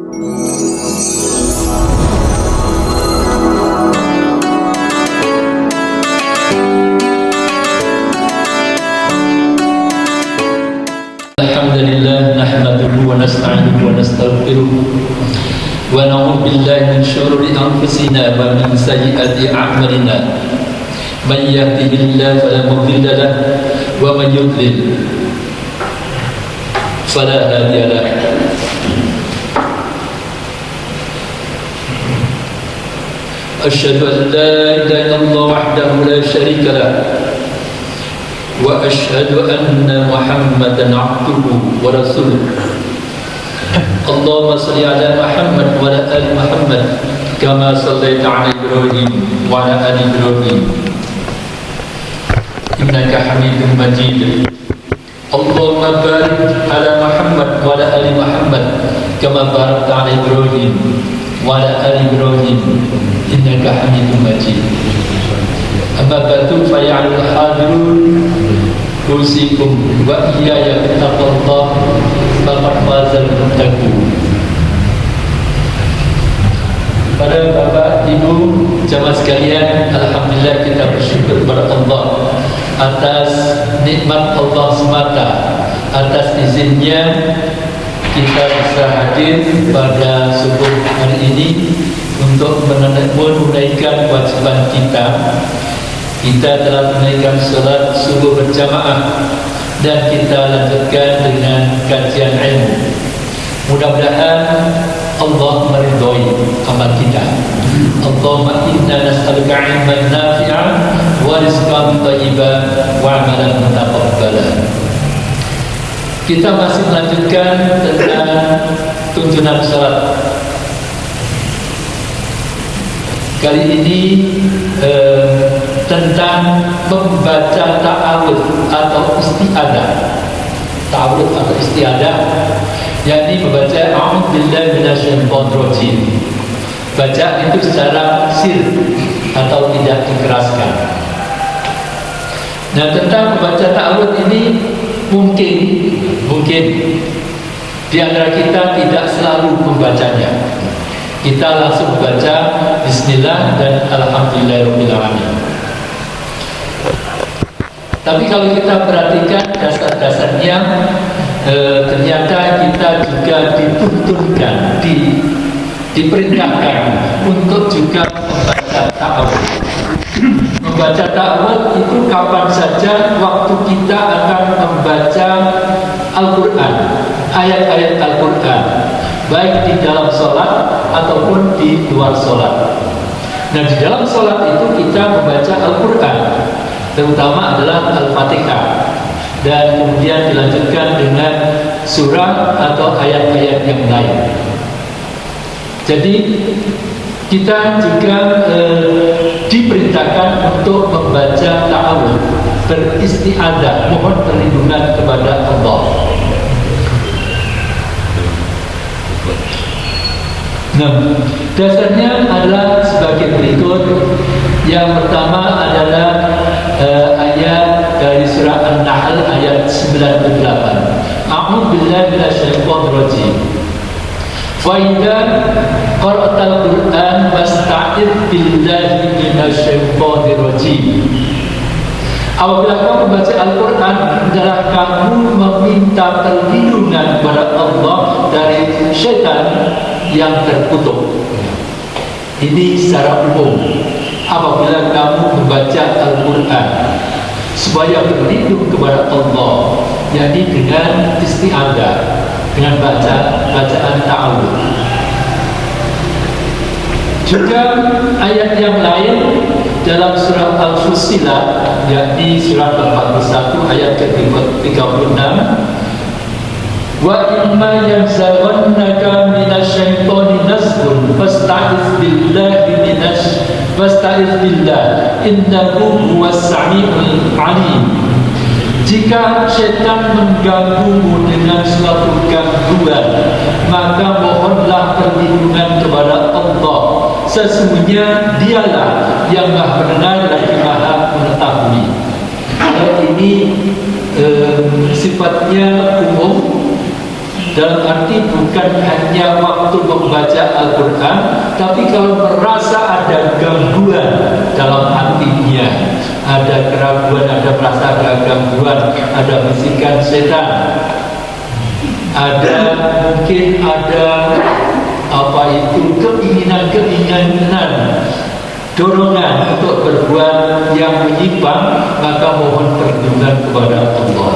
Alhamdulillah nahmaduhu wa nasta'inuhu wa nastaghfiruh wa na'udzu billahi min shururi anfusina wa min sayyiati a'malina. Man yahdihillahu fala mudilla lahu wa man yudlil fala hadiya lahu. Asyhadu an la ilaha illallah wahdahu la syarika lahu wa asyhadu anna Muhammadan abduhu wa rasuluh. Allahumma salli ala Muhammad wa ala ali Muhammad kama sallaita ala Ibrahim wa ala ali Ibrahim innaka Hamidum Majid. Allahumma barik ala Muhammad wa ala ali Muhammad kama barakta ala Ibrahim wa ala ali Ibrahim innaka Hamidum Majid. Amma ba'du fa ya al-hadirun usikum wa iyaya bittaqwallah faqad fazal muttaqun. Para bapak, ibu, jamaah sekalian, alhamdulillah kita bersyukur kepada Allah atas nikmat Allah semata, atas izinnya kita bisa hadir pada subuh hari ini untuk menunaikan kewajiban kita. Kita telah menunaikan salat subuh berjamaah dan kita lanjutkan dengan kajian ilmu. Mudah-mudahan Allah meridhai amal kita. Allahumma inna nas'aluka 'ilman nafi'an wa rizqan thayyiban wa 'amalan mutaqabbalan. Kita masih melanjutkan tentang tuntunan salat. Kali ini tentang membaca ta'awudz atau isti'adzah. Ta'awudz atau isti'adzah, yakni membaca a'udzubillahi minasyaitonir rajim. Baca itu secara sir atau tidak dikeraskan. Nah, tentang membaca ta'awudz ini mungkin di antara kita tidak selalu membacanya. Kita langsung baca bismillah dan alhamdulillahirabbil alamin. Tapi kalau kita perhatikan dasar-dasarnya, ternyata kita juga dituntunkan, diperintahkan untuk juga membaca ta'awudz. Membaca ta'awudz itu kapan saja waktu kita akan membaca Al-Quran, ayat-ayat Al-Quran, baik di dalam sholat ataupun di luar sholat. Nah, di dalam sholat itu kita membaca Al-Quran, terutama adalah Al-Fatihah, dan kemudian dilanjutkan dengan surah atau ayat-ayat yang lain. Jadi kita juga diperintahkan untuk membaca ta'awudz, beristi'adzah, mohon perlindungan kepada Allah. Nah, dasarnya adalah sebagai berikut. Yang pertama adalah ayat dari surah An-Nahl ayat 98. A'udzubillahi minasyaitonir rajim. Fa idza qara'tal Qur'an fasta'idz billahi minasyaitonir rajim. Apabila kamu membaca Al-Quran, adalah kamu meminta perlindungan kepada Allah dari syaitan yang terkutuk. Ini secara umum. Apabila kamu membaca Al-Quran, supaya berlindung kepada Allah, yakni dengan isti'adzah, dengan bacaan ta'awudz. Juga ayat yang lain dalam surah Al-Fussilat, yakni surah 41 ayat ke-36, wa imma yanzaghannaka minasyaitonir nazghun fasta'iz billah innahu huwas samiul alim. Jika syaitan mengganggumu dengan suatu gangguan, maka mohonlah perlindungan kepada Allah. Sesungguhnya dialah yang maha mendengar lagi maha mengetahui. Kalau ini sifatnya umum, dalam arti bukan hanya waktu waktu membaca Al-Quran, tapi kalau merasa ada gangguan dalam hatinya, ada keraguan, ada merasa ada gangguan, ada bisikan setan, ada mungkin ada keinginan, dorongan untuk berbuat yang menyimpang, maka mohon perlindungan kepada Allah.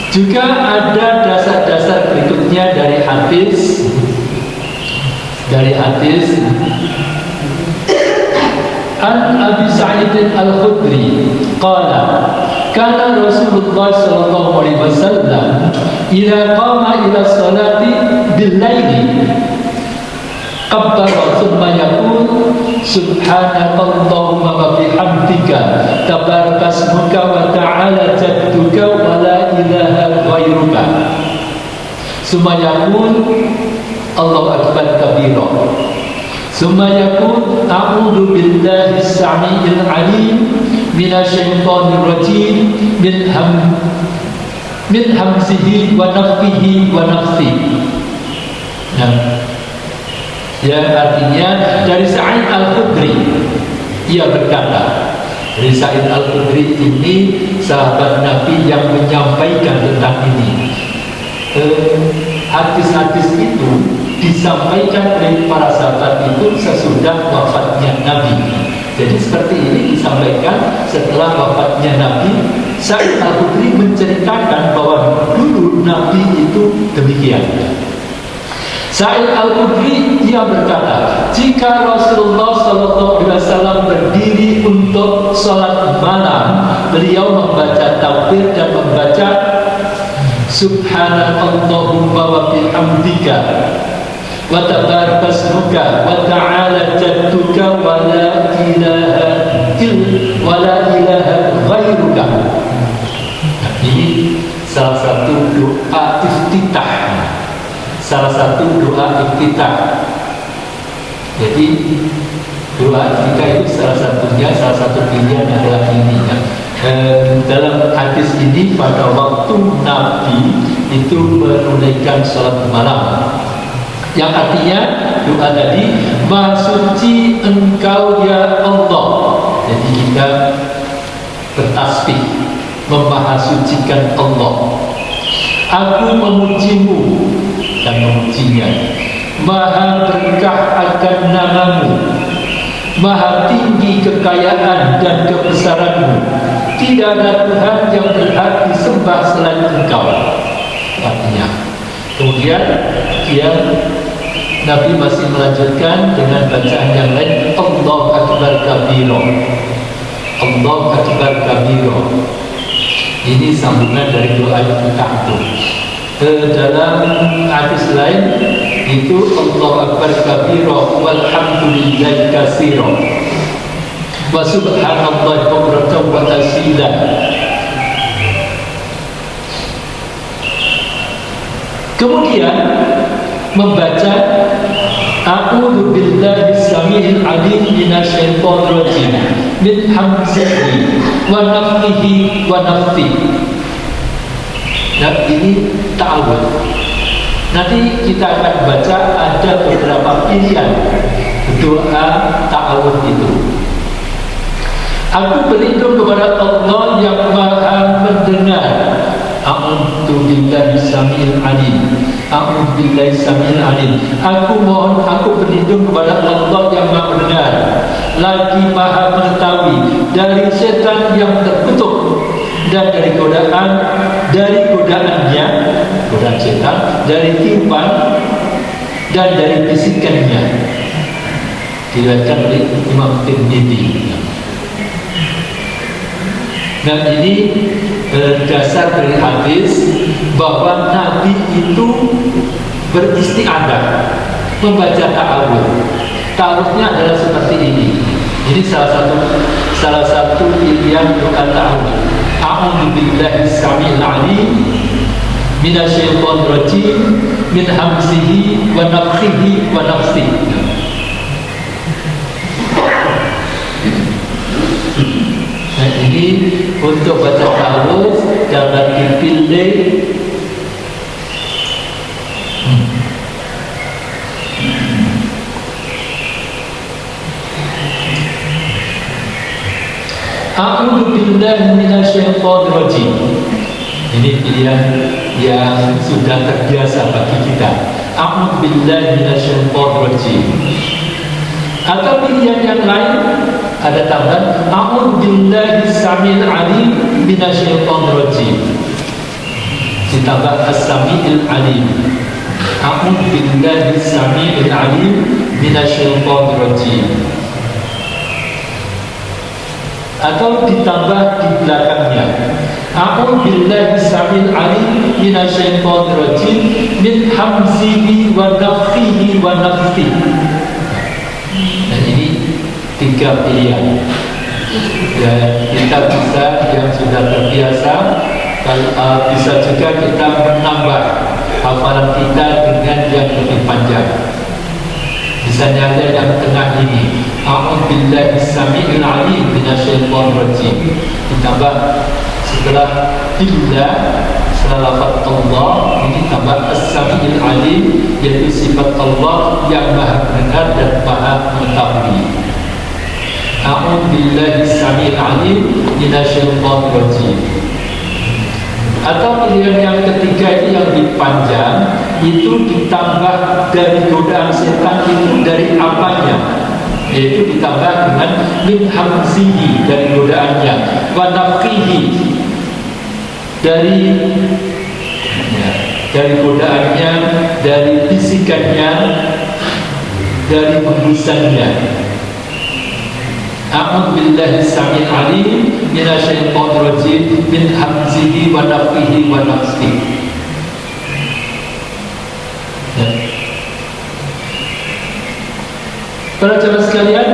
Juga ada dasar-dasar berikutnya dari hadis An Abi Sa'id Al-Khudri qala kana Rasulullah sallallahu alaihi wasallam idza qama ila salati bil-laili qabbara thumma yaqul subhanakallahumma wa bihamdika tabarakasmuka wa ta'ala jadduka wa la ilaha ghairuka thumma yaqul Allahu akbar kabira thumma yaqul a'udzu billahi as-sami'il 'alim minasyaitonir rajim min hamzihi wa nafthihi wa nafsihi. Yang artinya dari Sa'id Al-Khudri, ia berkata, dari Sa'id Al-Khudri ini sahabat Nabi yang menyampaikan tentang ini. Hadis-hadis itu disampaikan oleh para sahabat itu sesudah wafatnya Nabi. Jadi seperti ini disampaikan setelah wafatnya Nabi. Sa'id Al-Khudri menceritakan bahwa dulu Nabi itu demikian. Sa'id Al-Khudri ia berkata, jika Rasulullah SAW berdiri untuk sholat malam, beliau membaca takbir dan membaca Subhanallahumma wa bihamdika wa tabarakasmuka wa ta'ala jadduka wa la ilaha ghairuka. Ini salah satu doa iftitah. Jadi doa iftitah itu salah satu pilihan adalah ini. Dalam hadis ini pada waktu Nabi itu menunaikan sholat malam, yang artinya doa tadi, Maha suci Engkau ya Allah. Jadi kita bertasbih memahasucikan Allah. Aku memujimu dan memujinya. Maha berkah akan namamu, maha tinggi kekayaan dan kebesaranmu. Tidak ada Tuhan yang berhak disembah selain Engkau. Artinya, kemudian Nabi masih melanjutkan dengan bacaan yang lain, Allahu Akbar kabira, Allahu Akbar kabira. Ini sambungan dari doa iftitah itu. Dalam hadis lain itu Allahu Akbar kabira walhamdulillahi katsira wa subhanallahi bukratan wa asila. Kemudian membaca A'udzu billahi samiil 'alim minasyaitonir rajim min hamzihi wa nafthihi wa nafthi. Nah, ini ta'awudz. Nanti kita akan baca ada beberapa pilihan doa ta'awudz itu. Aku berlindung kepada Allah yang Maha mendengar. A'udzu billahi samiil 'alim. A'udzu billahi samiil 'alim. Aku berlindung kepada Allah yang Maha mendengar, lagi Maha mengetahui, dari setan yang terkutuk dan dari godaannya, godaan setan, dari tiupan dan dari bisikannya. Diriwayatkan oleh Imam Tirmidzi. Dan ini dasar dari hadis bahwa Nabi itu beristi'adzah, membaca ta'awudz. Ta'awudznya adalah seperti ini. Ini salah satu pilihan doa ta'awudz. A'udzu billahi samiil 'alim minasyaitonir rajim min hamzihi wa nafthihi wa nafsihi. Nah, ini untuk baca ta'awudz jangan dipilih A'udzu billahi minasyaitonir rajim. Ini pilihan yang sudah terbiasa bagi kita. A'udzu billahi minasyaitonir rajim. Atau pilihan yang lain ada tambahan A'udzu billahi samil alim minasyaitonir rajim. Ditambah as-sami'il alim. A'udzu billahi samil alim minasyaitonir rajim. Atau ditambah di belakangnya A'udzu billahi samil alim minasyaitonir rajim min hamzihi wa nafthihi wa nafthihi. Dan ini 3 pilihan. Ya, kita bisa yang sudah terbiasa, bisa juga kita menambah hafalan kita dengan yang lebih panjang. Misalnya ada yang tengah ini, A'udzu billahi samiil alim minasyaitonir rajim. Ditambah setelah billah, setelah lafaz Allah, ini tambah as-samiil alim, yaitu sifat Allah yang maha mendengar dan maha mengetahui. A'udzu billahi samiil alim minasyaitonir rajim. Atau pilihan yang ketiga ini yang lebih panjang, itu ditambah dari godaan setan itu dari apanya, yaitu ditambah dengan min hamzihi dari godaannya, wa nafthihi dari godaannya, dari bisikannya, dari hembusannya. A'udzu billahi samil alim minasyaitonir rajim min hamzihi wa nafthihi wa nafthihi. Para jemaah sekalian,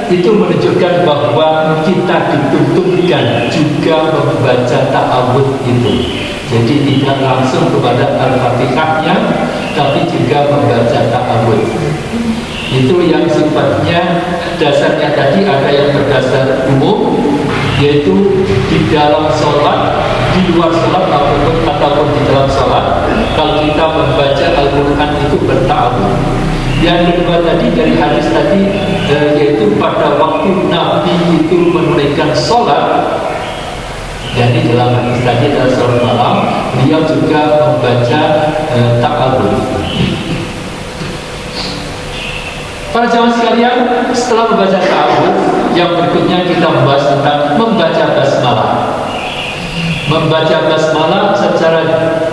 itu menunjukkan bahwa kita dituntutkan juga membaca ta'awudz itu. Jadi tidak langsung kepada Al-Fatihahnya, tapi juga membaca ta'awudz. Itu yang sifatnya dasarnya tadi ada yang berdasar umum, yaitu di dalam sholat, di luar sholat ataupun di dalam sholat. Kalau kita membaca Al-Quran itu berta'awudz. Yang kedua tadi dari hadis tadi, yaitu pada waktu Nabi itu menunaikan sholat. Jadi dalam hadis tadi adalah sholat malam, beliau juga membaca ta'awudz. Para jamaah sekalian, setelah membaca ta'awudz, yang berikutnya kita membahas tentang membaca basmalah. Membaca basmalah secara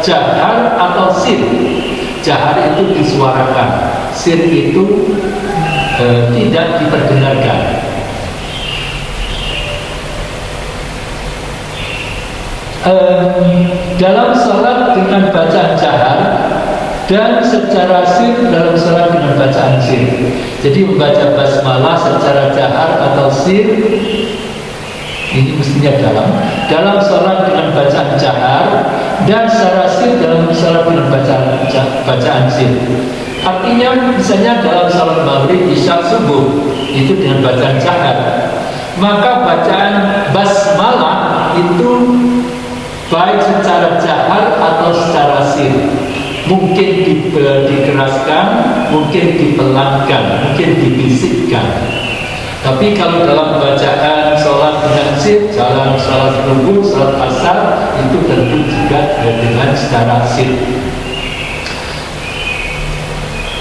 jahar atau sir. Jahar itu disuarakan, sir itu tidak diperdengarkan. Dalam salat dengan bacaan jahar dan secara sir dalam salat dengan bacaan sir. Jadi membaca basmalah secara jahar atau sir ini mestinya dalam salat dengan bacaan jahar dan secara sir dalam salat dengan bacaan sir. Artinya misalnya dalam salat maghrib, isya, subuh itu dengan bacaan jahar, maka bacaan basmalah itu baik secara jahar atau secara sir. Mungkin dikeraskan, mungkin dipelankan, mungkin dibisikkan. Tapi kalau dalam bacaan sholat dengan sir, dalam sholat subuh, sholat asar, itu tentu juga dengan secara sir.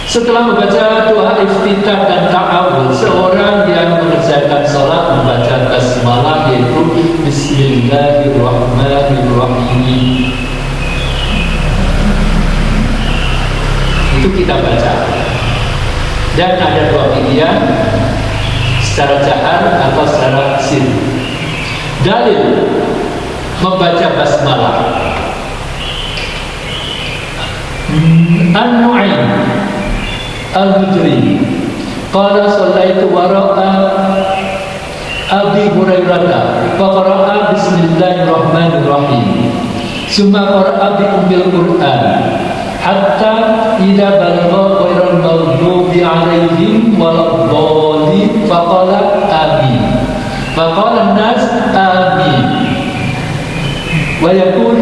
Setelah membaca doa iftitah dan ta'awudz, seorang yang mengerjakan sholat membaca basmalah, yaitu Bismillahirrahmanirrahim. Itu kita baca. Dan ada 2 pilihan, secara jahar atau secara sir. Dalil membaca basmalah. An-Nu'aym Al-Hujri qala shallaitu wara'a Abi Hurairah faqara'a Bismillahirrahmanirrahim summa qara'a bi ummil Qur'an hatta idza balagha ghairal maghdubi 'alaihim waladdallin faqala amin faqala an-nas amin wa yaqul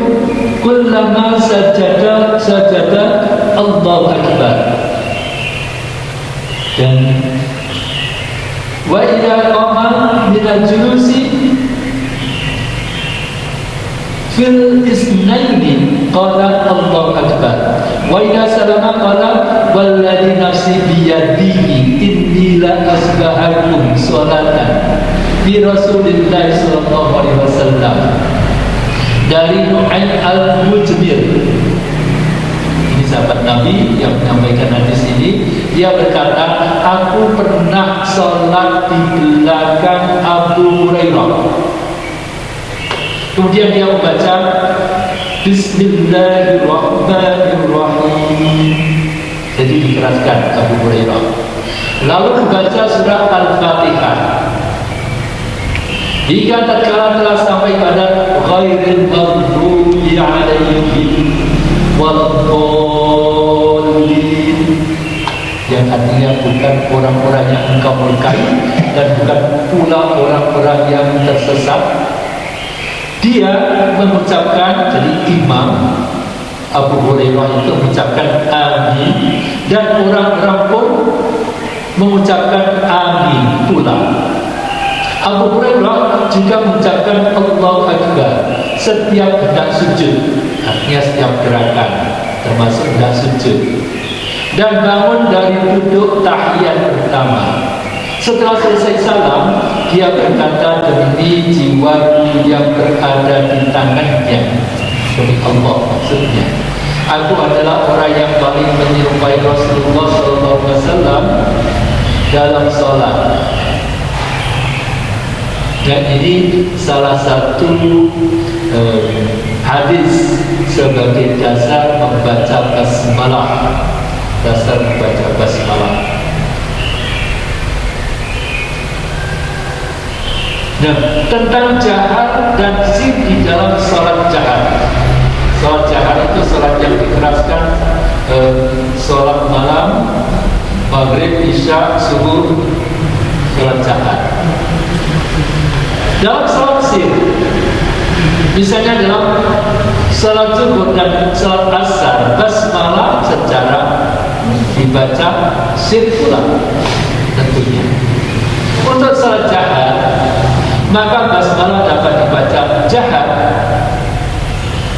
kullama sajada Allahu akbar. Dan wa idza qama minal julusi fil isnaini qala Allahu akbar wa idza salama qala walladzi nafsi biyadihi inni la asbahakum sholatan bi Rasulillah sallallahu alaihi wasallam. Dari Nu'aym al-Mujmir, ini sahabat Nabi yang menyampaikan hadis ini. Dia berkata, aku pernah sholat di belakang Abu Hurairah. Kemudian dia membaca Bismillahirrahmanirrahim. Jadi dikeraskan Abu Hurairah. Lalu membaca surah Al-Fatihah. Hingga tatkala telah sampai pada ghairil maghdubi alaihim waladhdallin, yang artinya bukan orang-orang yang engkau murkai dan bukan pula orang-orang yang tersesat. Dia mengucapkan, jadi imam Abu Hurairah itu mengucapkan amin, dan orang-orang pun mengucapkan amin pula. Abu Hurairah juga mengucapkan Allahu Akbar setiap hendak sujud, artinya setiap gerakan termasuk hendak sujud, dan bangun dari duduk tahiyat pertama. Setelah selesai salam, dia berkata, demi jiwa yang berada di tangannya, demi Allah maksudnya, aku adalah orang yang paling menyerupai Rasulullah SAW dalam sholat. Dan ini salah satu hadis sebagai dasar membaca basmalah, dasar membaca basmalah. Nah, tentang jahar dan sir di dalam sholat jahar. Sholat jahar itu sholat yang dikeraskan, sholat malam, maghrib, isya, subuh, sholat jahar. Dalam sholat sir, misalnya dalam sholat zuhur dan sholat asar, basmalah secara dibaca sir pula tentunya. Untuk sholat jahar, maka basmalah dapat dibaca jahar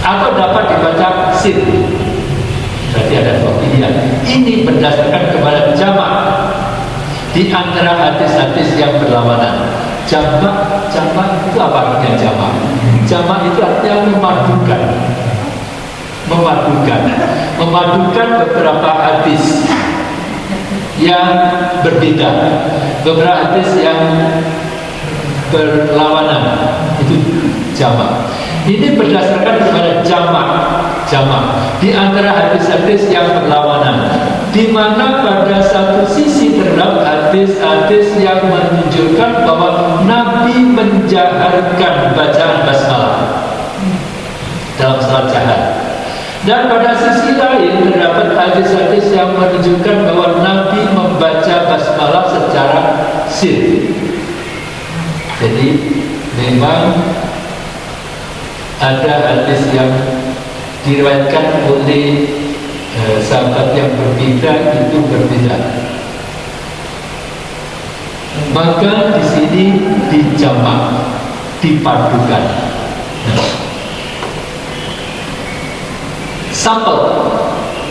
atau dapat dibaca sir. Berarti ada dua pilihan. Ini berdasarkan kepada jamak di antara hadis-hadis yang berlawanan. Jamak itu apa artinya jamak? Jamak itu artinya memadukan beberapa hadis yang berbeda, beberapa hadis yang berlawanan, itu jamak. Ini berdasarkan kepada jamak di antara hadis-hadis yang berlawanan, di mana pada satu sisi terdapat hadis-hadis yang menunjukkan bahwa Nabi menjaharkan bacaan basmalah dalam salat jahar, dan pada sisi lain terdapat hadis-hadis yang menunjukkan bahwa Nabi membaca basmalah secara sir. Jadi memang ada hadis yang diriwayatkan oleh sahabat yang berbeda itu berbeda. Maka di sini dijamak, dipadukan. Sampel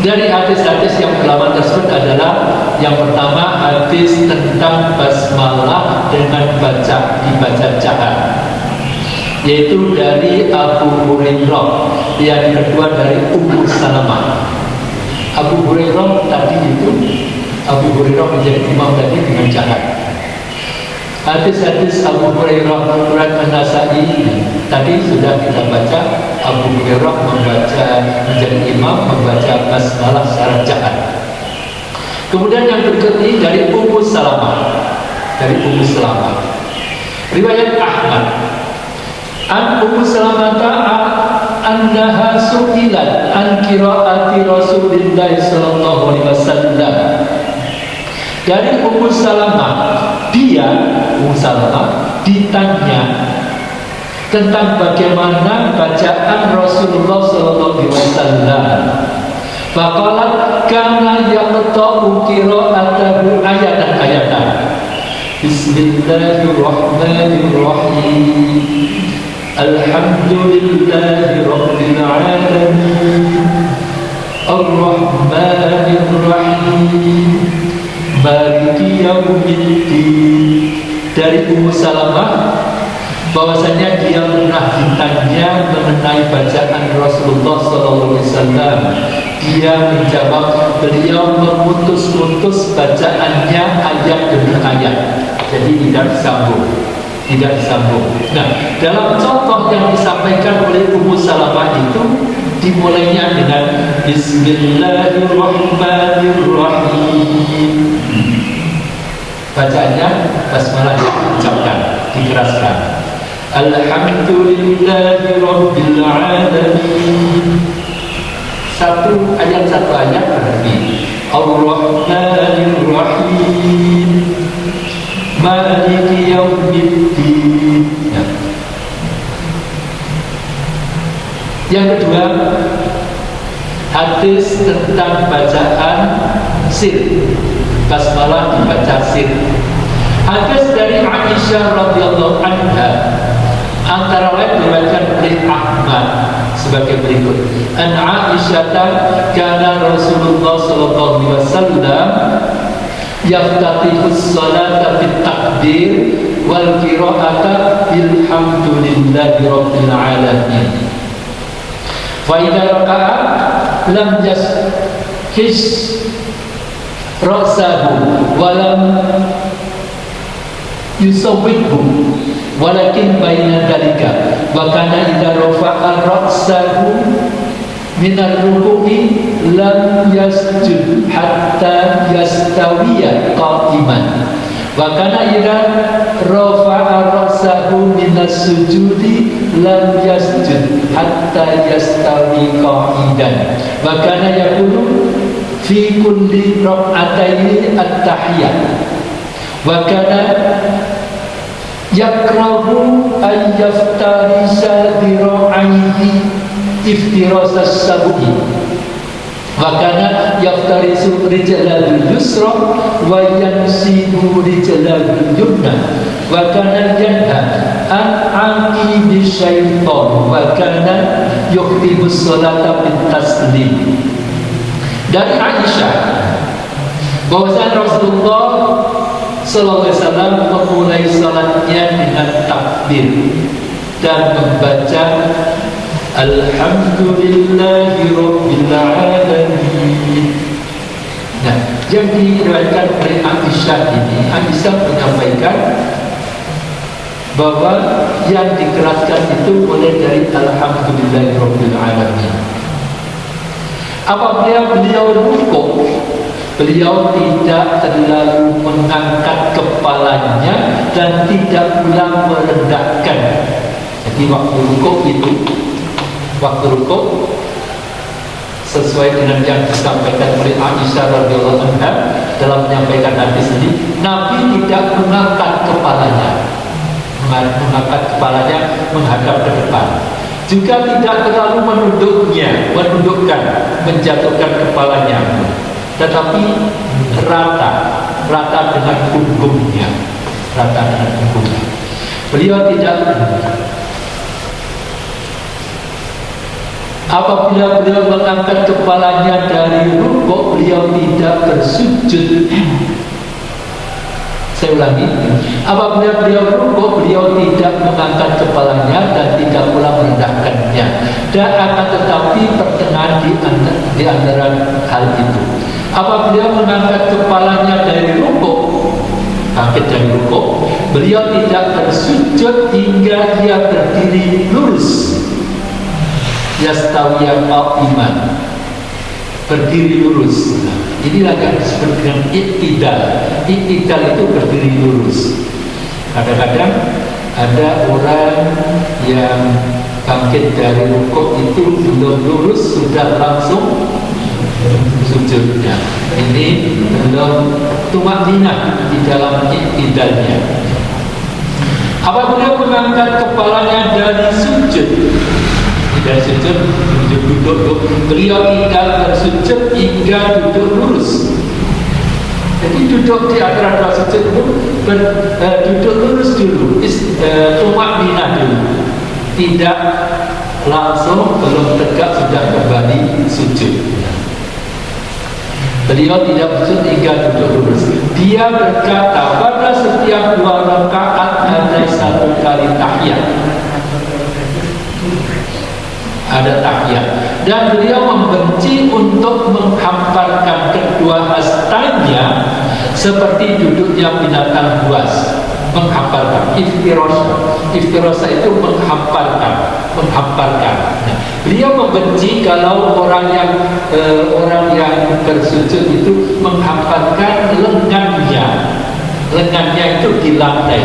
dari hadis-hadis yang berlawanan tersebut adalah yang pertama, hadis tentang basmalah dengan dibaca jahar, yaitu dari Abu Hurairah. Yang kedua dari Ummu Salamah. Abu Hurairah tadi itu, Abu Hurairah menjadi imam tadi dengan jahar. Hadis-hadis Abu Hurairah Quran An-Nasai tadi sudah kita baca. Abu Hurairah menjadi imam membaca basmalah secara jahar. Kemudian yang berikut ini dari Ummu Salamah. Riwayat Ahmad. An Ummu Salamata annaha su'ilat an qiraati Rasulillah sallallahu alaihi wasallam. Dari Ummu Salamah, Ummu Salamah ditanya tentang bagaimana bacaan Rasulullah sallallahu alaihi wasallam. Faqalat kana yaqta'u qira'atahu ayatan. Bismillahirrahmanirrahim. Alhamdulillahi Rabbil Alamin Ar-Rahmanir Rahim Maliki Yaumiddin. Dari Ummu Salamah bahwasanya dia pernah ditanya mengenai bacaan Rasulullah SAW. Dia menjawab, beliau memutus-mutus bacaannya ayat demi ayat, jadi tidak disambung. Nah, dalam contoh yang disampaikan oleh Ummu Salamah itu dimulainya dengan Bismillahirrahmanirrahim. Bacaannya basmalah diucapkan, dikeraskan. Alhamdulillahi Rabbil Alamin. Satu ayat berarti Ar-Rahmanir Rahim Maliki Yaumiddin. Yang kedua, hadis tentang bacaan sir. Basmalah dibaca sir. Hadis dari Aisyah radhiyallahu anha antara lain diriwayatkan oleh Ahmad sebagai berikut. An Aisyah kana Rasulullah sallallahu alaihi wasallam yaftatihu as-salata bit takbir wal qira'ata bilhamdulillahi rabbil alamin. Fa idza raka'a lam yashis ra'sahu wa lam yusawwidhu walakin baina dalika wa kana idza rafa'a ra'sahu min ar-ruku'i lam yasjud hatta yastawiya qa'iman wa kana idza rafa'a ra'sahu min as-sujudi lam yasjud hatta yastawi qa'idan wa kana yaqulu fi kulli rak'ataini at-tahiyyah wa kana yakrahu an yaftarisa dira'aihi iftirasas sabu'i wa kana yaftarisu rijlahu yusra wa yansibu rijlahu yumna wa kana yanha an aqibi syaitan wa kana yukhtibu sholata bin taslim. Dari Aisyah bahwasanya Rasulullah sallallahu alaihi wasallam memulai salatnya dengan takbir dan membaca Alhamdulillahi Rabbil Alamin. Nah, yang diriwayatkan oleh Aisyah ini, Aisyah menyampaikan bahwa yang dikeraskan itu mulai dari Alhamdulillahi Rabbil Alamin. Apabila beliau rukuk, beliau tidak terlalu mengangkat kepalanya dan tidak pula merendahkan. Jadi waktu rukuk sesuai dengan yang disampaikan oleh Aisyah radhiyallahu anha dalam menyampaikan hadis ini, Nabi tidak mengangkat kepalanya menghadap ke depan. Juga tidak terlalu menundukkan, menjatuhkan kepalanya, tetapi rata dengan punggungnya. Beliau tidak. Apabila beliau mengangkat kepalanya dari rukuk, beliau tidak bersujud. Saya ulangi, apabila beliau rukuk, beliau tidak mengangkat kepalanya dan tidak pula merendahkannya. Dan akan tetapi pertengahan di antara hal itu, apabila mengangkat kepalanya dari rukuk, beliau tidak bersujud hingga dia berdiri lurus. Yastawiya qa'iman, berdiri lurus. Inilah yang disebut dengan iktidal. Iktidal itu berdiri lurus. Kadang-kadang ada orang yang bangkit dari rukuk itu belum lurus sudah langsung sujudnya. Ini belum tumakninah di dalam iktidalnya. Apabila mengangkat kepalanya dari sujud, duduk, beliau tidak bersujud hingga duduk lurus. Jadi duduk di antara dua sujud itu duduk lurus dulu, tumakninah dulu. tidak langsung belum tegak sudah kembali sujud. Beliau tidak maksud hingga duduk lurus. Dia berkata pada setiap 2 rakaat ada 1 kali tahiyat. Ada tahiyat. Dan beliau membenci untuk menghamparkan kedua hastanya seperti duduknya binatang buas. Menghamparkan, iftirosa itu menghamparkan. Nah, beliau membenci kalau orang yang bersujud itu menghamparkan lengannya itu di lantai.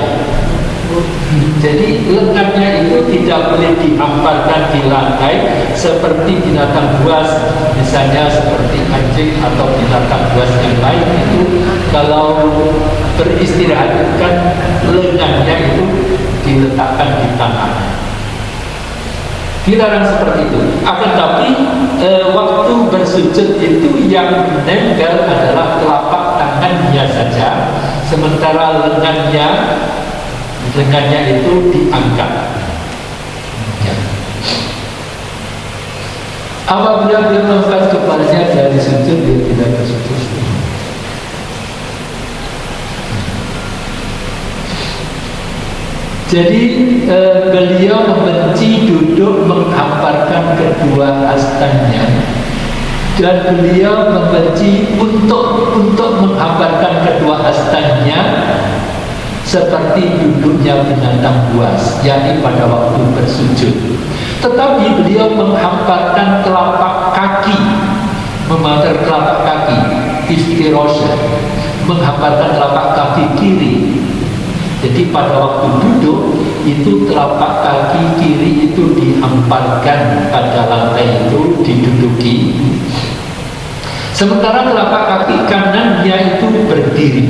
Jadi lengannya itu tidak boleh dihamparkan di lantai seperti binatang buas, misalnya seperti anjing atau binatang buas yang lain itu kalau beristirahat kan lengannya itu diletakkan di tanah. Dilarang seperti itu. Akan tapi waktu bersujud itu yang menempel adalah telapak tangannya saja, sementara lengannya itu diangkat. Ya. Apabila dia mengangkat kepalanya dari sujud, dia tidak bersujud. Jadi beliau membenci duduk menghamparkan kedua hastanya, dan beliau membenci untuk menghamparkan kedua hastanya seperti duduknya binatang buas, yakni pada waktu bersujud. Tetapi beliau menghamparkan telapak kaki, memantar telapak kaki, iftirosha, menghamparkan telapak kaki kiri. Jadi pada waktu duduk itu telapak kaki kiri itu dihamparkan pada lantai itu diduduki, sementara telapak kaki kanannya itu berdiri.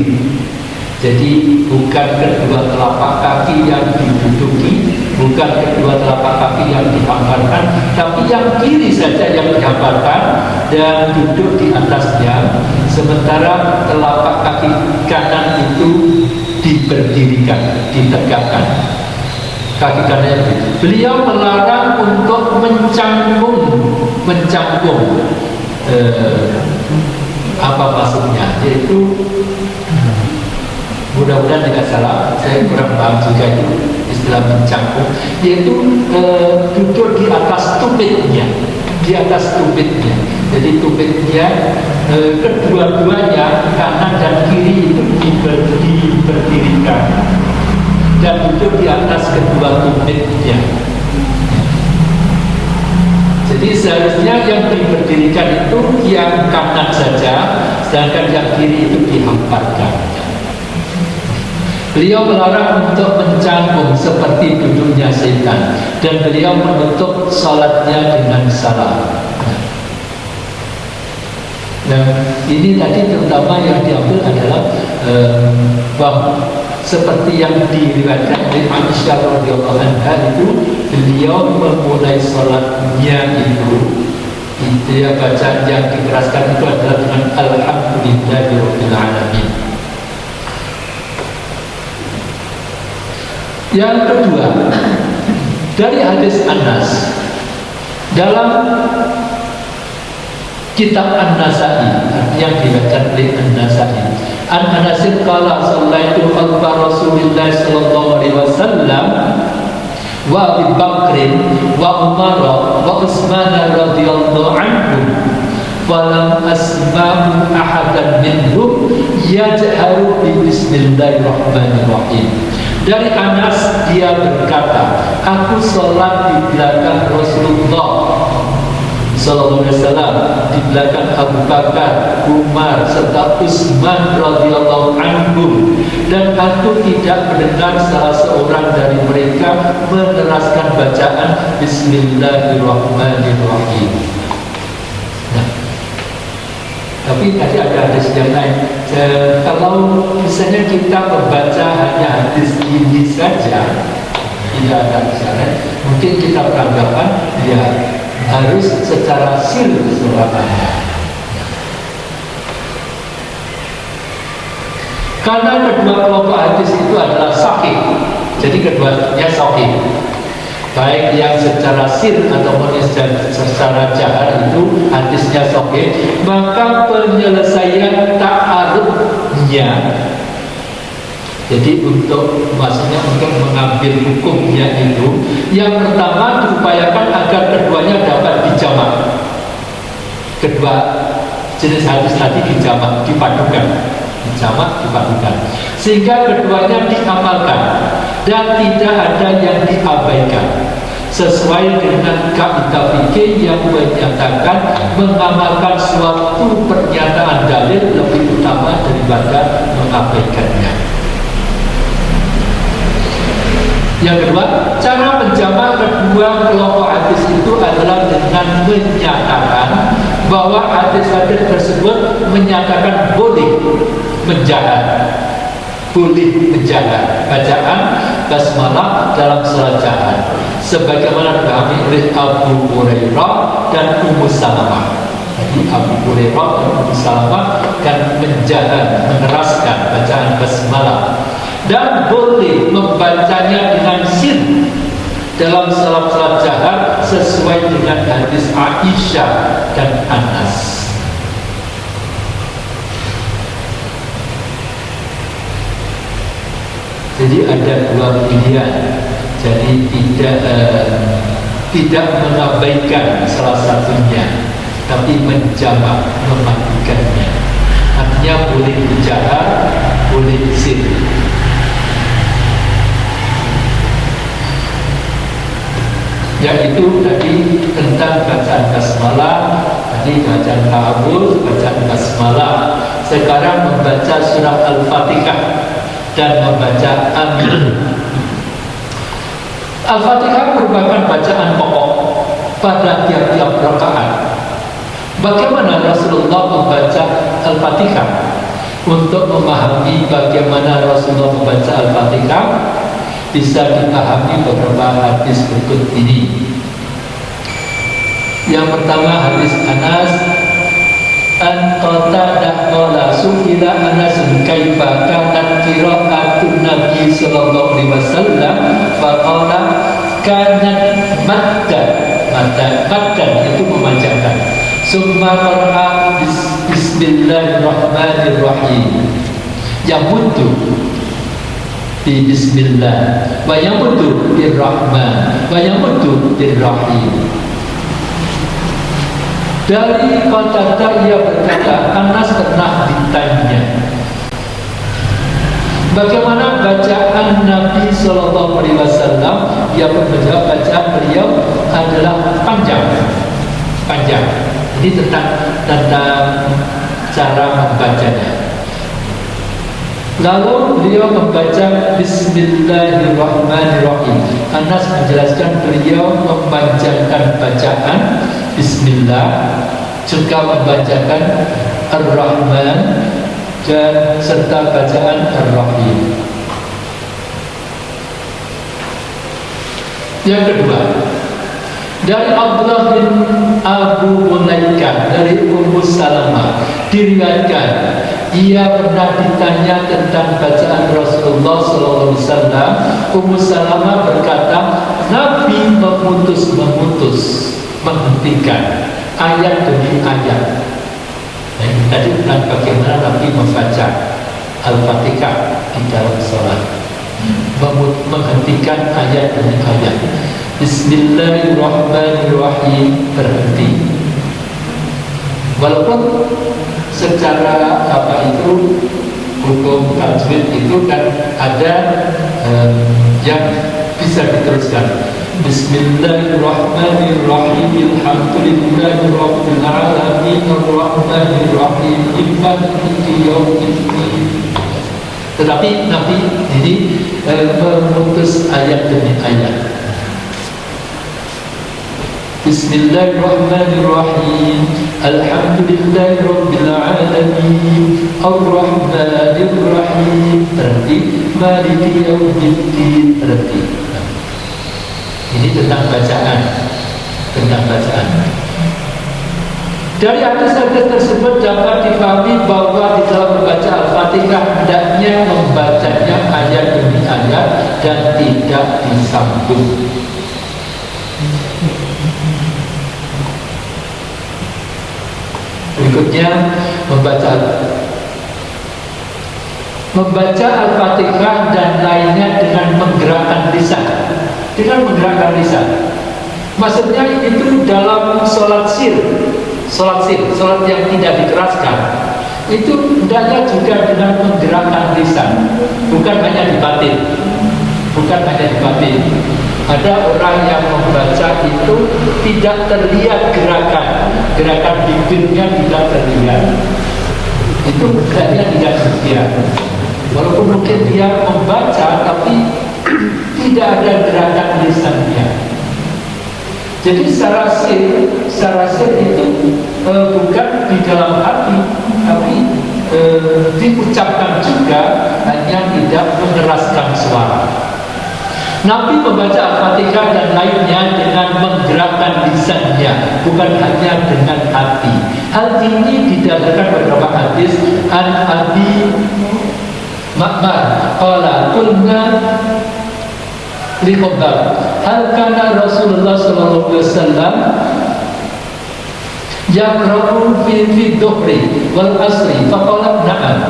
Jadi bukan kedua telapak kaki yang diduduki, bukan kedua telapak kaki yang dihamparkan, tapi yang kiri saja yang dihamparkan dan duduk di atasnya, sementara telapak kaki kanan itu diberdirikan, ditegakkan. Kaki kanan itu. Beliau melarang untuk mencangkung. Apa maksudnya? Yaitu mudah-mudahan tidak salah, saya kurang paham juga itu istilah mencangkung, yaitu duduk di atas tumitnya, jadi tumitnya kedua-duanya kanan dan kiri itu diberdirikan dan duduk di atas kedua tumitnya. Jadi seharusnya yang diberdirikan itu yang kanan saja, sedangkan yang kiri itu dihamparkan. Beliau melarang untuk mencangkung seperti duduknya setan, dan beliau menutup salatnya dengan salam. Nah, ini tadi terutama yang diambil adalah seperti yang diriwayatkan oleh Aisyah radhiyallahu anha itu, beliau memulai salatnya itu ya bacaan yang dikeraskan itu adalah dengan alhamdulillahirabbil alamin. Yang kedua, dari hadis Anas dalam kitab An-Nasa'i yang diriwayatkan oleh An-Nasa'i, An Anasin qala sallaitu khalfa Rasulillah sallallahu alaihi wasallam wa Abi Bakrin wa Umar wa Utsman radhiyallahu anhum falam asma'u ahadan minhum yajharu bi bismillahirrahmanirrahim. Dari Anas dia berkata, aku sholat di belakang Rasulullah sallallahu alaihi wasallam, di belakang Abu Bakar, Umar serta Utsman radhiyallahu anhum, dan aku tidak mendengar salah seorang dari mereka meneraskan bacaan Bismillahirrahmanirrahim. Nah, tapi tadi ada hadis yang lain. Kalau misalnya kita membaca hanya hadis ini saja, tidak ada isyarat, mungkin kita beranggapan ya harus secara sir suratannya. Karena kedua kelompok hadis itu adalah sahih, jadi keduanya sahih. baik yang secara sir ataupun yang secara jahar itu hadisnya sahih, maka penyelesaian ta'arudnya, jadi maksudnya untuk mengambil hukumnya itu, yang pertama diupayakan agar keduanya dapat dijamak. Kedua jenis hadis tadi dijamak, dipadukan, sehingga keduanya diamalkan dan tidak ada yang diabaikan, sesuai dengan kaidah fikih yang menyatakan mengamalkan suatu pernyataan dalil lebih utama daripada mengabaikannya. Yang kedua, cara menjamak kedua kelompok hadis itu adalah dengan menyatakan bahwa hadis-hadis tersebut menyatakan boleh menjahat, bacaan basmalah dalam salat jahar, sebagaimana dipahami oleh Abu Hurairah dan Ummu Salamah. Jadi Abu Hurairah dan Ummu Salamah kan menjahat, mengeraskan bacaan basmalah, dan boleh membacanya dengan sir dalam salat jahar sesuai dengan hadis Aisyah dan Anas. Jadi ada dua pilihan. Jadi tidak mengabaikan salah satunya, tapi menjamak, memadukannya. Artinya boleh dijahar, boleh sir. Yaitu tadi tentang bacaan basmalah, tadi bacaan ta'awudz, bacaan basmalah. Sekarang membaca surah Al-Fatihah dan membaca Amin. Al-Fatihah merupakan bacaan pokok pada tiap-tiap rakaat. Bagaimana Rasulullah membaca Al-Fatihah? Untuk memahami bagaimana Rasulullah membaca Al-Fatihah, bisa dipahami beberapa hadis berikut ini. Yang pertama hadis Anas an Qatadah qala su'ila Anas kaifa kanat qira'atun Nabi sallallahu alaihi wasallam faqala kanat maddan itu memanjangkan, summa qara'a bismillahirrahmanirrahim, yang mutu di bismillah, wa yamutu birrahman, wa yamutu birrahim. Dari Qatadah ia berkata, Anas pernah ditanya bagaimana bacaan Nabi Sallallahu Alaihi Wasallam. Ia menjawab bacaan beliau adalah panjang. Jadi tentang cara membacanya. Lalu beliau membaca Bismillahirrahmanirrahim. Anas menjelaskan beliau memanjangkan bacaan Bismillah, juga membacakan Ar-Rahman dan serta bacaan Ar-Rahim. Yang kedua, dari Abdullah bin Abu Mulaikah dari Ummu Salamah diriwayatkan ia pernah ditanya tentang bacaan Rasulullah SAW. Ummu Salamah berkata, Nabi menghentikan ayat demi ayat. Tadi tentang bagaimana Nabi membaca Al-Fatihah di dalam sholat, menghentikan ayat demi ayat. Bismillahirrahmanirrahim, berhenti. Walaupun secara hukum tajwid itu kan ada yang bisa diteruskan. Bismillahirrahmanirrahim, alhamdulillahirabbil alamin, arrahmanirrahim, maliki yaumiddin. Tetapi Nabi ini memutus ayat demi ayat. Bismillahirrahmanirrahim, alhamdulillahirabbil alamin, arrahmanirrahim, berarti maliki yaumiddin, berarti. Ini tentang bacaan. Dari hadis-hadis tersebut dapat dipahami bahwa di dalam membaca Al-Fatihah hendaknya membacanya ayat demi ayat dan tidak disambung. Berikutnya membaca Al-Fatihah dan lainnya dengan menggerakkan lisan. Dengan menggerakkan lisan. Maksudnya itu dalam sholat yang tidak dikeraskan. Itu hendaknya juga dengan menggerakkan lisan, bukan hanya di batin. Ada orang yang membaca itu tidak terlihat gerakan bibirnya tidak terlihat. Itu hendaknya tidak demikian. Walaupun mungkin dia membaca, tapi tidak ada gerakan lisannya. Jadi secara sir itu bukan di dalam hati, tapi diucapkan juga, hanya tidak mengeraskan suara. Nabi membaca Al-Fatihah dan lainnya dengan menggerakkan lisannya, bukan hanya dengan hati. Hal ini didasarkan beberapa hadis. An Abi Ma'mar qala qulna li Khobab hal kana Rasulullah sallallahu alaihi wasallam yaqra'u fi dhuhri wal asri faqala na'am.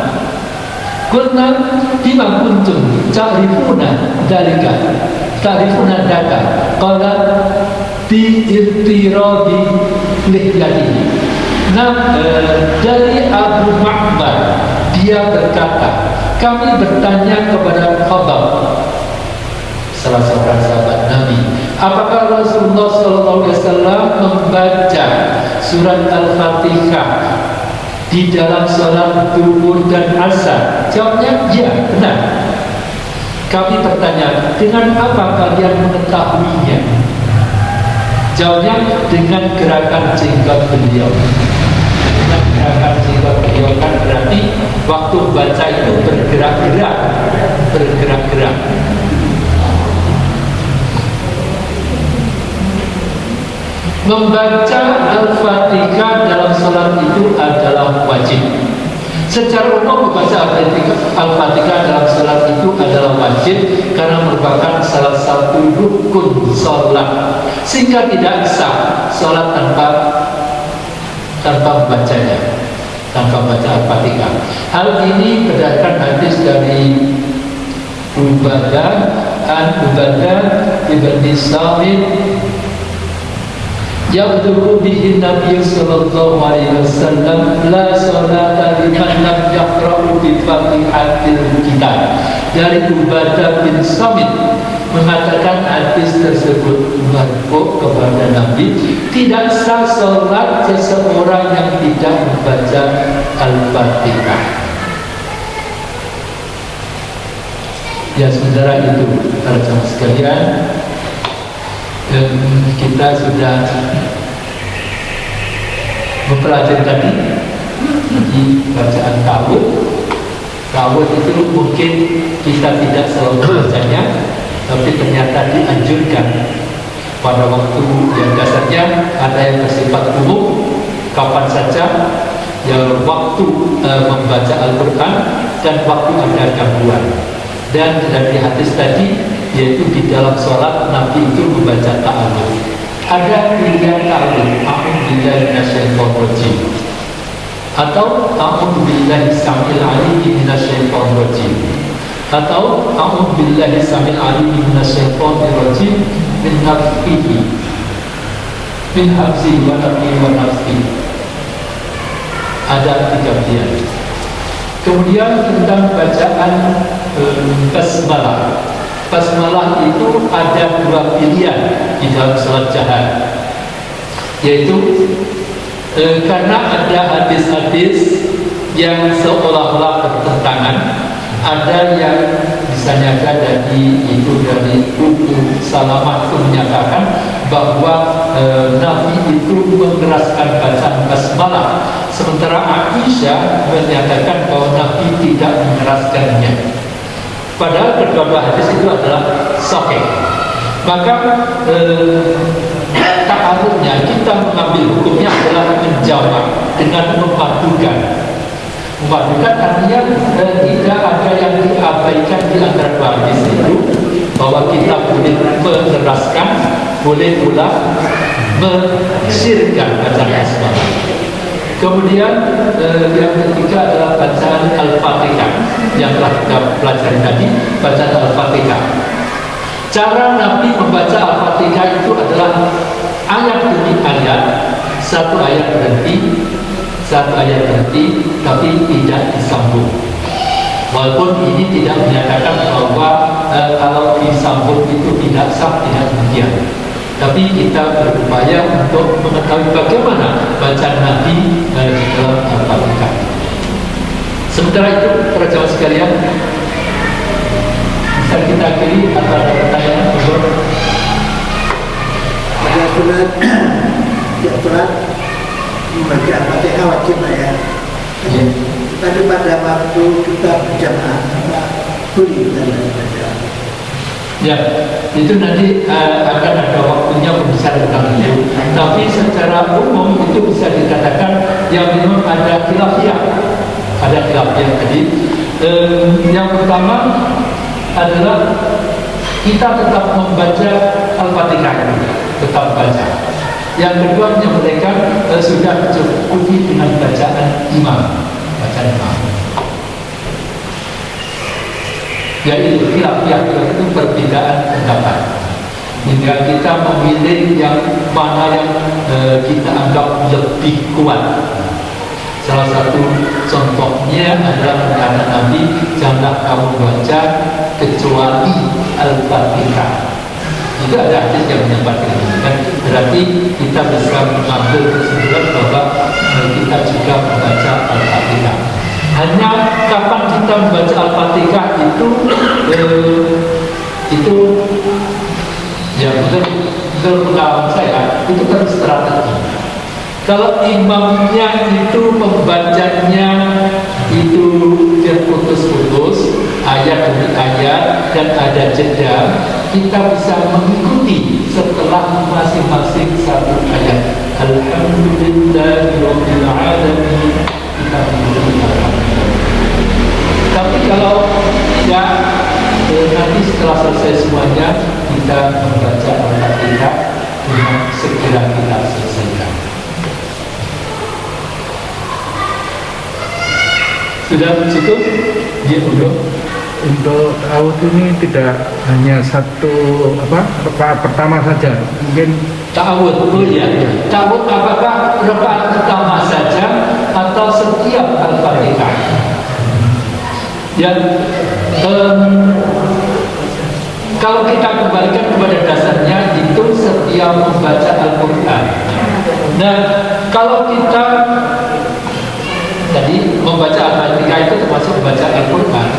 Qulna bima kuntum ta'rifuna daka qala bi irtirabi lihyatihi. Nah, dari Abu Ma'mar dia berkata, kami bertanya kepada Khobab, salah seorang sahabat Nabi, apakah Rasulullah SAW membaca surat Al-Fatihah di dalam sholat duhur dan asar? Jawabnya, ya, benar. Kami bertanya, dengan apa kalian mengetahuinya? Jawabnya, dengan gerakan jenggot beliau. Dengan gerakan jenggot beliau kan berarti waktu baca itu bergerak-gerak. Membaca Al-Fatihah dalam sholat itu adalah wajib. Secara umum membaca Al-Fatihah dalam sholat itu adalah wajib karena merupakan salah satu rukun sholat, sehingga tidak sah sholat tanpa membacanya, tanpa baca Al-Fatihah. Hal ini berdasarkan hadis dari Ubadah ibn Samit yaqduru bihi Nabi sallallahu alaihi wasallam la salata liman lam yaqra'u bi Fatihatil Kitab. Dari Ubadah bin Samit mengatakan hadis tersebut marfu kepada Nabi, tidak sah salat seseorang yang tidak membaca Al-Fatihah. Ya, saudara, itu para jamaah sekalian, kita sudah mempelajari tadi di bacaan Tawud itu mungkin kita tidak selalu membacanya, tapi ternyata dianjurkan pada waktu yang dasarnya ada yang bersifat umum, kapan saja ya waktu membaca Al-Quran dan waktu ada gangguan. Dan dari hadis tadi, yaitu di dalam sholat Nabi itu membaca ta'awud. Ada pilihan ta'awud, a'udzubillahi minasyaitonir rajim, atau a'udzubillahi samil alim minasyaitonir rajim, atau a'udzubillahi samil alim minasyaitonir rajim min nafsihi min hamzi wa nafi wa nafsi. Ada 3 pilihan. Kemudian tentang bacaan basmalah. Basmalah itu ada 2 pilihan di dalam salat jahar, yaitu karena ada hadis-hadis yang seolah-olah bertentangan. Ada yang misalnya dari Ummu Salamah itu menyatakan bahwa Nabi itu mengeraskan bacaan basmalah, sementara Aisyah menyatakan bahwa Nabi tidak mengeraskannya. Padahal kedua hadis itu adalah sahih. Maka ta'arudnya, kita mengambil hukumnya adalah menjawab dengan memadukan. Memadukan artinya tidak ada yang diabaikan di antara dua hadis itu, bahwa kita boleh mengeraskan, boleh pula mensirkan bacaan basmalah. Kemudian yang ketiga adalah bacaan Al-Fatihah yang telah kita pelajari tadi, bacaan Al-Fatihah. Cara Nabi membaca Al-Fatihah itu adalah ayat demi ayat, satu ayat berhenti, tapi tidak disambung. Walaupun ini tidak menyatakan bahwa kalau disambung itu tidak sah, tidak demikian. Tapi kita berupaya untuk mengetahui bagaimana bacaan Nabi di dalam Al-Fatihah. Sementara itu, para jamaah sekalian, bisa kita akhiri atau ada pertanyaan? Ya berat membaca Al-Fatihah wajib ya. Tapi pada waktu kita berjamaah, boleh kita baca. Ya, itu nanti akan ada waktunya berbicara tentang itu. Tapi secara umum itu bisa dikatakan yang memang ada khilafiyah. Tadi. Yang pertama adalah kita tetap membaca Al-Fatihah, tetap baca. Yang kedua, yang mereka sudah cukupi dengan bacaan imam. Yaitu khilafiyah itu perbedaan pendapat. Hingga kita memilih yang mana yang kita anggap lebih kuat. Salah satu contohnya adalah perkataan Nabi, janganlah kamu baca kecuali Al-Fatihah. Itu ada hadis yang menyampaikan kan? Berarti kita bisa mengambil kesimpulan bahwa kita juga membaca Al-Fatihah. Hanya kapan kita membaca Al-Fatihah itu ya betul pengalaman saya itu kan strategi. Kalau imamnya itu membacanya itu terputus-putus ayat demi ayat dan ada jeda, kita bisa mengikuti setelah masing-masing satu ayat. Alhamdulillahirabbil alamin. Kita mengikuti. Tapi kalau tidak, nanti setelah selesai semuanya kita membaca Al-Fatihah dengan segera kita selesaikan. Sudah cukup? Ya, udah. Untuk ta'awudz ini tidak hanya satu rakaat pertama saja, mungkin ta'awudz. Oh iya. Ta'awudz apakah rakaat pertama saja atau setiap Al-Fatihah? Ya, kalau kita kembalikan kepada dasarnya itu setiap membaca Al-Quran. Nah, kalau kita tadi membaca Al-Fatihah itu termasuk membaca Al-Quran.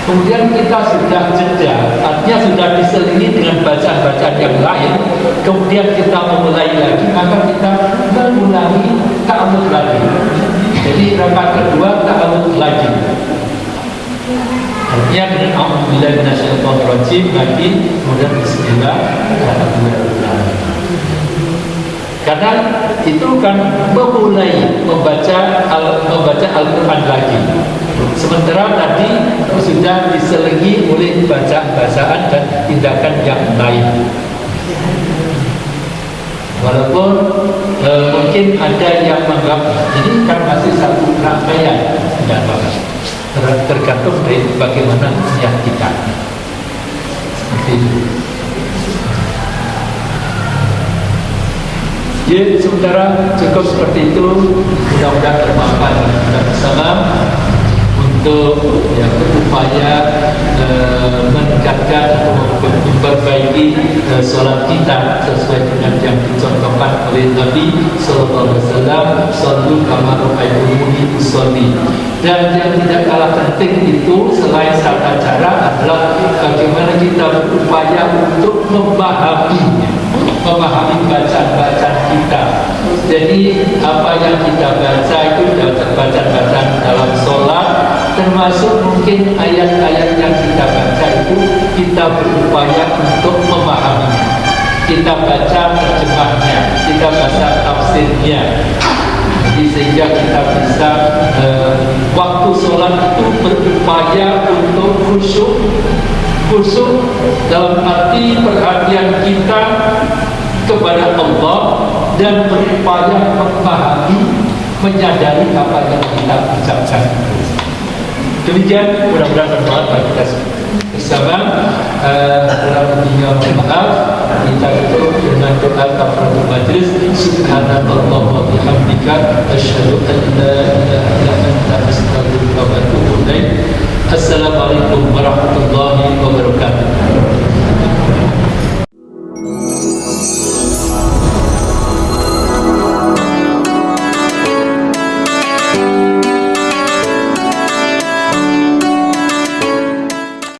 Kemudian kita sudah jeda, artinya sudah diselingi dengan bacaan-bacaan yang lain. Kemudian kita memulai lagi, maka kita mengulangi ta'awudz lagi. Jadi rakaat kedua ta'awudz lagi. Artinya dengan a'udzubillahi minasyaitonir rajim lagi, kemudian bismillah, alhamdulillah. Karena itu kan memulai membaca Al-Quran lagi. Sementara tadi sudah diselingi oleh bacaan dan tindakan yang lain. Walaupun mungkin ada yang menganggap ini kan masih satu rangkaian, tidak apa-apa. Tergantung dari bagaimana niat kita. Seperti itu. Ya, sementara cukup seperti itu. Mudah-mudahan bermanfaat kita bersama untuk berupaya meningkatkan atau memperbaiki sholat kita sesuai dengan yang dicontohkan oleh Nabi Sallallahu Alaihi Wasallam, "Shallu kama ra'aitumuni usolli." Dan yang tidak kalah penting itu selain tata cara adalah bagaimana kita berupaya untuk memahami bacaan-bacaan kita. Jadi apa yang kita baca itu bacaan-bacaan dalam sholat, termasuk mungkin ayat-ayat yang kita baca itu kita berupaya untuk memahaminya. Kita baca terjemahnya, kita baca tafsirnya. Jadi sehingga kita bisa waktu sholat itu berupaya untuk khusyuk dalam arti perhatian kita kepada Allah dan berupaya memahami menyadari apa yang kita ucapkan. Demikian, mudah-mudahan bermanfaat bagi kita bersama. Kurang lebihnya mohon maaf. Kita tutup dengan doa kafaratul majlis. Subhanallah wa bihamdika asyhadu an la ilaha illa anta astaghfiruka wa atubu ilaik. Assalamualaikum warahmatullahi wabarakatuh.